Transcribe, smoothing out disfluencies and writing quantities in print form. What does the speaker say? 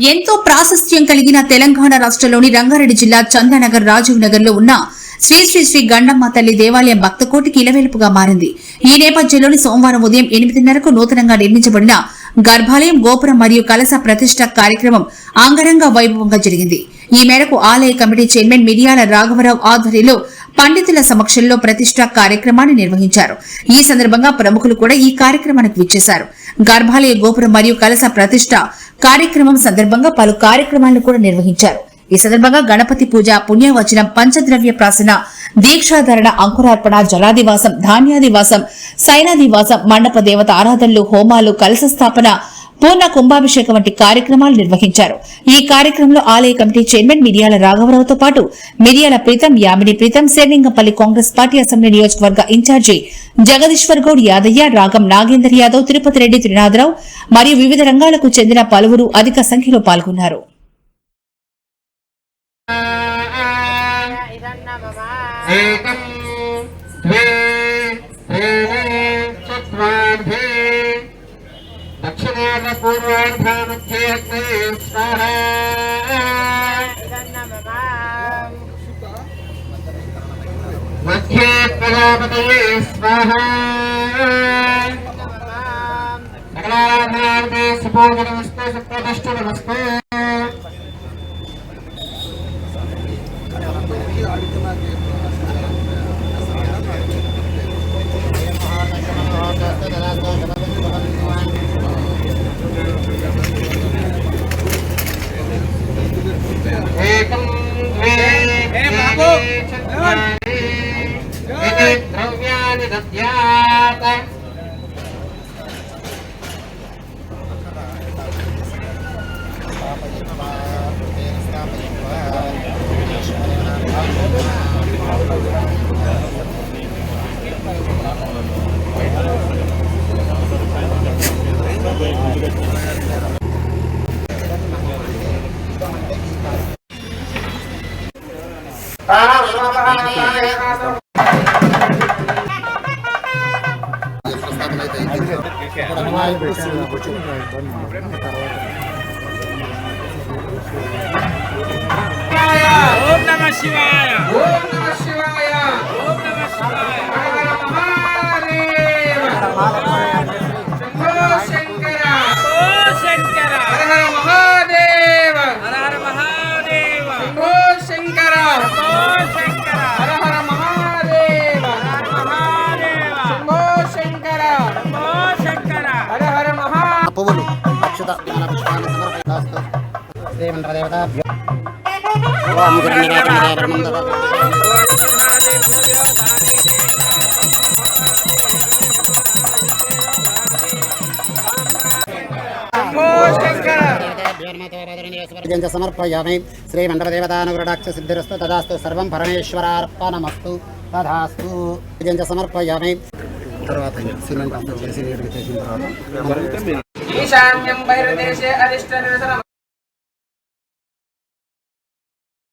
ఎంతో ప్రాశస్త్యం కలిగిన తెలంగాణ రాష్ట్రంలోని రంగారెడ్డి జిల్లా చందానగర్ రాజీవ్ నగర్ లో ఉన్న శ్రీ శ్రీ శ్రీ గండమ్మ తల్లి దేవాలయం భక్తకోటికి ఇలవేలుపుగా మారింది. ఈ నేపథ్యంలోని సోమవారం ఉదయం 8:30కు నూతనంగా నిర్మించబడిన గర్భాలయం గోపురం మరియు కలశ ప్రతిష్ఠ కార్యక్రమం అంగరంగ వైభవంగా జరిగింది. ఈ మేరకు ఆలయ కమిటీ చైర్మన్ మిర్యాల రాఘవరావు ఆధ్వర్యంలో పండితుల సమక్షంలో ప్రతిష్ఠ కార్యక్రమాన్ని నిర్వహించారు. ఈ సందర్భంగా ప్రముఖులు కూడా ఈ కార్యక్రమానికి విచ్చేశారు. గర్భాలయ గోపురం మరియు కలశ ప్రతిష్ఠ కార్యక్రమం సందర్భంగా పలు కార్యక్రమాలను కూడా నిర్వహించారు. ఈ సందర్భంగా గణపతి పూజ, పుణ్యవచనం, పంచద్రవ్య ప్రాసన, దీక్షాధారణ, అంకురార్పణ, జలాదివాసం, ధాన్యాదివాసం, సైనాదివాసం, మండప దేవత ఆరాధనలు, హోమాలు, కలశ స్థాపన, పూర్ణ కుంభాభిషేకం వంటి కార్యక్రమాలు నిర్వహించారు. ఈ కార్యక్రమంలో ఆలయ కమిటీ చైర్మన్ మిర్యాల రాఘవరావుతో పాటు మిర్యాల ప్రీతం, యామిని ప్రీతం, శేర్లింగంపల్లి కాంగ్రెస్ పార్టీ అసెంబ్లీ నియోజకవర్గ ఇన్ఛార్జి జగదీశ్వర్ గౌడ్ యాదయ్య, రాగం నాగేందర్ యాదవ్, తిరుపతి రెడ్డి త్రినాథరావు మరియు వివిధ రంగాలకు చెందిన పలువురు అధిక సంఖ్యలో పాల్గొన్నారు. మధ్యే ప్రజాపతయే స్వాహా సకలారాధనార్థే సుపూజితమస్తు సుప్రతిష్ఠితమస్తు. ఏకం ద్రవ్యాన్ని దద్యాత్. ఓం నమః శివాయ. ఓం నమః శివాయ. ఓం నమః శివాయ. హర హర మహాదేవ. శంభో శంకర. ఓ శంకర. హర హర మహాదేవ. హర హర మహాదేవ. శంభో శంకర. ఓ శంకర. హర హర మహాదేవ. హర హర మహాదేవ. శంభో శంకర. ఓ శంకర. హర హర మహా. పువ్వులు అక్షత జ్ఞాన పుష్పాన్ని సమర్పయాస్తు. దేవేంద్రదేవతాభ్యో సమర్పయామి. శ్రీమండలదేవతానుగ్రహాక్ష సిద్ధిరస్తు తదాస్తు. సర్వం పరమేశ్వరార్పణమస్తు. తదాస్తు. సమర్పయామి. తర్వాత సిమెంట్ అంతా చేసి నీటికి చేసిన తర్వాత ఈశాన్యం బహిర్దేశే అధిష్ఠ నిరసనం